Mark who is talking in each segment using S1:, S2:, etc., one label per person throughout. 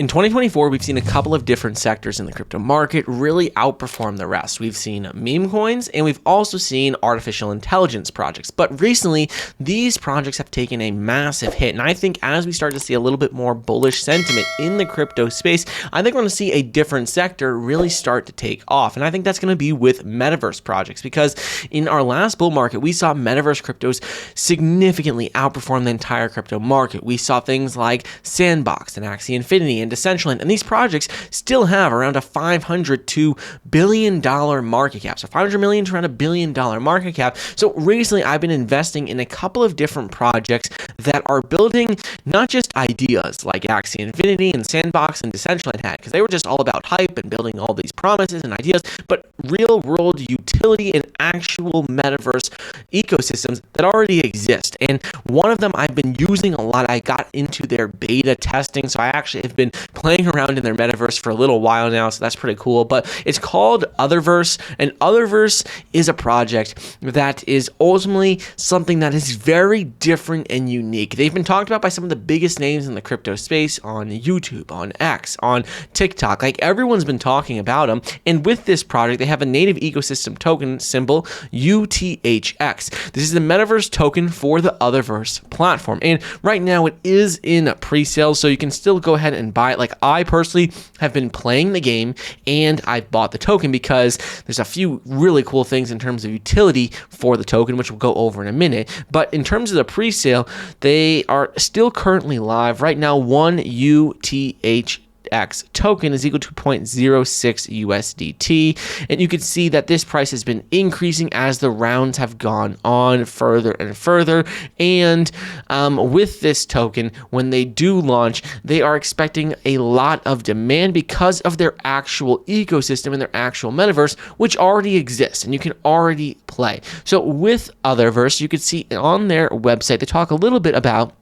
S1: In 2024, we've seen a couple of different sectors in the crypto market really outperform the rest. We've seen meme coins, and we've also seen artificial intelligence projects. But recently, these projects have taken a massive hit. And I think as we start to see a little bit more bullish sentiment in the crypto space, I think we're going to see a different sector really start to take off. And I think that's going to be with metaverse projects, because in our last bull market, we saw metaverse cryptos significantly outperform the entire crypto market. We saw things like Sandbox and Axie Infinity and Decentraland, and these projects still have around a $500 to billion market cap. So 500 million to around $1 billion market cap. So recently I've been investing in a couple of different projects that are building not just ideas like Axie Infinity and Sandbox and Decentraland had, because they were just all about hype and building all these promises and ideas, but real world utility and actual metaverse ecosystems that already exist. And one of them I've been using a lot. I got into their beta testing, so I actually have been playing around in their metaverse for a little while now, so that's pretty cool. But it's called Utherverse, and Utherverse is a project that is ultimately something that is very different and unique. They've been talked about by some of the biggest names in the crypto space on YouTube, on X, on TikTok. Like, everyone's been talking about them. And with this project, they have a native ecosystem token symbol, UTHX. This is the metaverse token for the Utherverse platform. And right now it is in pre-sale, so you can still go ahead and buy it. Like, I personally have been playing the game and I bought the token because there's a few really cool things in terms of utility for the token, which we'll go over in a minute. But in terms of the pre-sale, they are still currently live. Right now, one UTHX token is equal to 0.06 USDT, and you can see that this price has been increasing as the rounds have gone on further and further. And with this token, when they do launch, they are expecting a lot of demand because of their actual ecosystem and their actual metaverse, which already exists and you can already play. So with Utherverse, you can see on their website, they talk a little bit about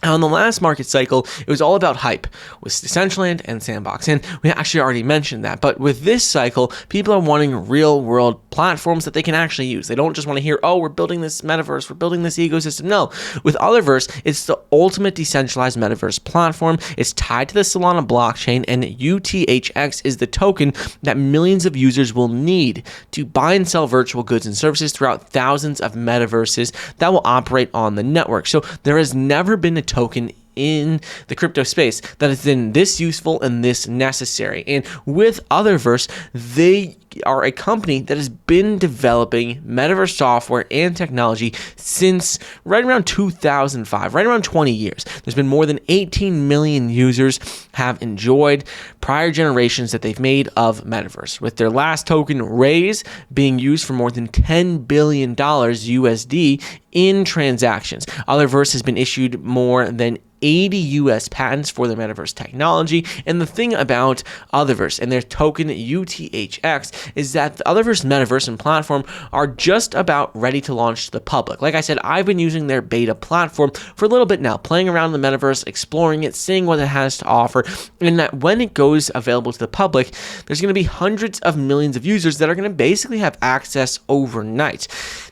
S1: on the last market cycle, it was all about hype with Decentraland and Sandbox, and we actually already mentioned that. But with this cycle, people are wanting real-world platforms that they can actually use. They don't just want to hear, oh, we're building this metaverse, we're building this ecosystem. No, with Utherverse, it's the ultimate decentralized metaverse platform. It's tied to the Solana blockchain, and UTHX is the token that millions of users will need to buy and sell virtual goods and services throughout thousands of metaverses that will operate on the network. So there has never been a token in the crypto space that has been this useful and this necessary. And with Utherverse, they are a company that has been developing metaverse software and technology since right around 2005, right around 20 years. There's been more than 18 million users have enjoyed prior generations that they've made of metaverse, with their last token raise being used for more than $10 billion USD in transactions. Utherverse has been issued more than 80 US patents for their metaverse technology. And the thing about Utherverse and their token UTHX is that the Utherverse metaverse and platform are just about ready to launch to the public. Like I said, I've been using their beta platform for a little bit now, playing around in the metaverse, exploring it, seeing what it has to offer, and that when it goes available to the public, there's going to be hundreds of millions of users that are going to basically have access overnight.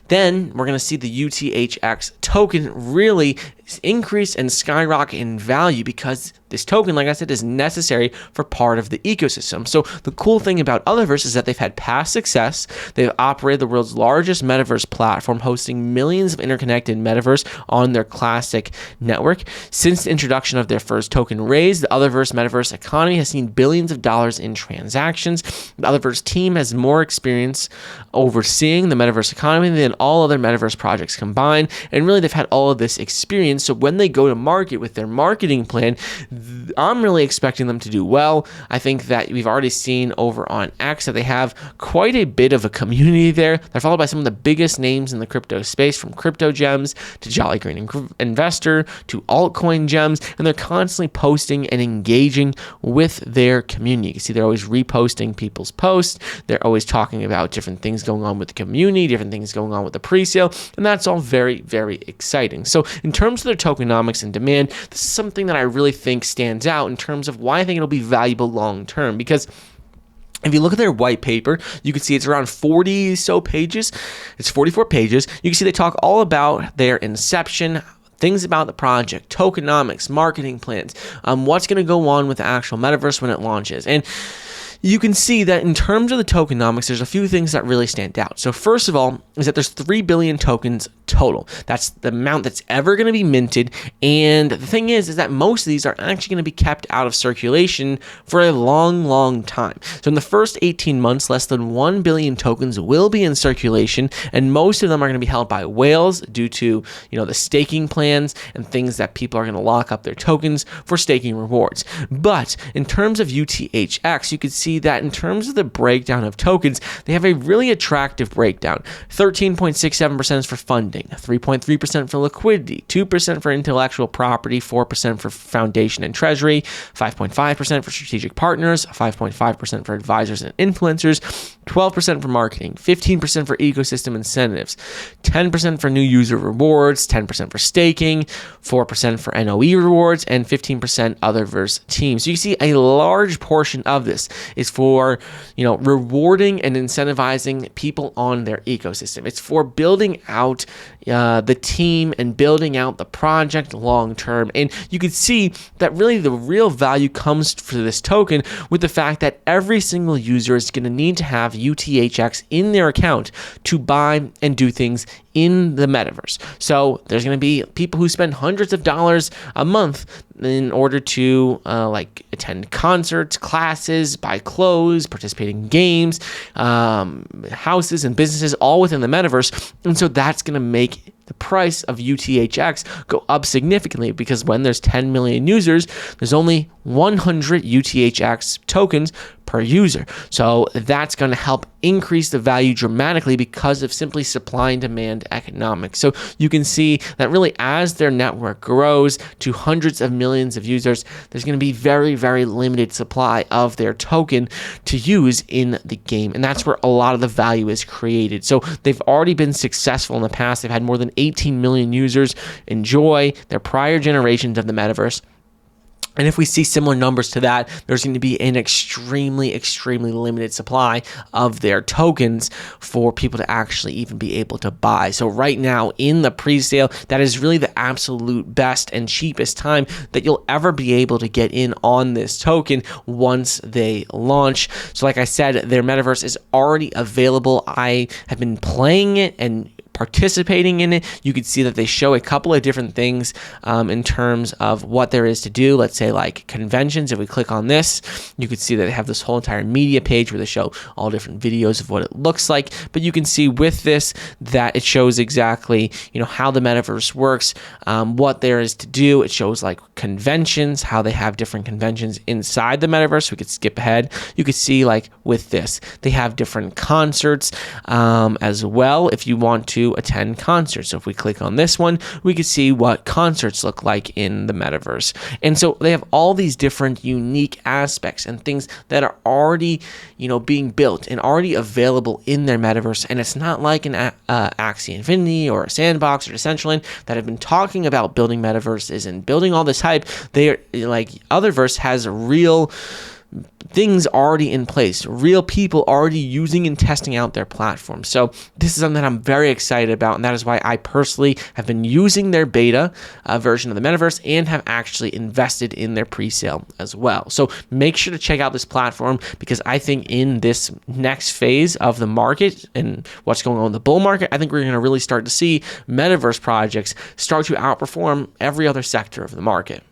S1: Then we're going to see the UTHX token really increase and skyrocket in value because this token, like I said, is necessary for part of the ecosystem. So the cool thing about Utherverse is that they've had past success. They've operated the world's largest metaverse platform, hosting millions of interconnected metaverse on their classic network. Since the introduction of their first token raise, the Utherverse metaverse economy has seen billions of dollars in transactions. The Utherverse team has more experience overseeing the metaverse economy than all other metaverse projects combined, and really they've had all of this experience. So when they go to market with their marketing plan, I'm really expecting them to do well. I think that we've already seen over on X that they have quite a bit of a community there. They're followed by some of the biggest names in the crypto space, from Crypto Gems to Jolly Green Investor to altcoin gems, and they're constantly posting and engaging with their community. You can see they're always reposting people's posts. They're always talking about different things going on with the community, different things going on with the pre-sale, and that's all very, very exciting. So in terms of their tokenomics and demand, this is something that I really think stands out in terms of why I think it'll be valuable long term, because if you look at their white paper, you can see it's around 40 so pages. It's 44 pages. You can see they talk all about their inception, things about the project, tokenomics, marketing plans, what's going to go on with the actual metaverse when it launches. And you can see that in terms of the tokenomics, there's a few things that really stand out. So first of all is that there's 3 billion tokens total. That's the amount that's ever going to be minted. And the thing is that most of these are actually going to be kept out of circulation for a long, long time. So in the first 18 months, less than 1 billion tokens will be in circulation, and most of them are going to be held by whales due to, the staking plans and things that people are going to lock up their tokens for staking rewards. But in terms of UTHX, you could see that in terms of the breakdown of tokens, they have a really attractive breakdown. 13.67% is for funding, 3.3% for liquidity, 2% for intellectual property, 4% for foundation and treasury, 5.5% for strategic partners, 5.5% for advisors and influencers, 12% for marketing, 15% for ecosystem incentives, 10% for new user rewards, 10% for staking, 4% for NOE rewards, and 15% Utherverse teams. So you see a large portion of this is for, rewarding and incentivizing people on their ecosystem. It's for building out the team and building out the project long term. And you can see that really the real value comes for this token with the fact that every single user is going to need to have UTHX in their account to buy and do things in the metaverse. So there's going to be people who spend hundreds of dollars a month in order to attend concerts, classes, buy clothes, participate in games, houses and businesses, all within the metaverse. And so that's going to make the price of UTHX go up significantly, because when there's 10 million users, there's only 100 UTHX tokens per user. So that's going to help increase the value dramatically because of simply supply and demand economics. So you can see that really as their network grows to hundreds of millions of users, there's going to be very, very limited supply of their token to use in the game. And that's where a lot of the value is created. So they've already been successful in the past. They've had more than 18 million users enjoy their prior generations of the metaverse. And if we see similar numbers to that, there's going to be an extremely, extremely limited supply of their tokens for people to actually even be able to buy. So right now in the pre-sale, that is really the absolute best and cheapest time that you'll ever be able to get in on this token once they launch. So like I said, their metaverse is already available. I have been playing it and participating in it. You can see that they show a couple of different things in terms of what there is to do. Let's say like conventions. If we click on this, you can see that they have this whole entire media page where they show all different videos of what it looks like. But you can see with this that it shows exactly, how the metaverse works, what there is to do. It shows like conventions, how they have different conventions inside the metaverse. We could skip ahead. You could see like with this, they have different concerts as well if you want to attend concerts. So if we click on this one, we can see what concerts look like in the metaverse. And so they have all these different unique aspects and things that are already, being built and already available in their metaverse. And it's not like an Axie Infinity or a Sandbox or Decentraland that have been talking about building metaverses and building all this hype. They are like Utherverse has real things already in place, real people already using and testing out their platform. So this is something that I'm very excited about, and that is why I personally have been using their beta version of the metaverse and have actually invested in their pre-sale as well. So make sure to check out this platform, because I think in this next phase of the market and what's going on in the bull market, I think we're going to really start to see metaverse projects start to outperform every other sector of the market.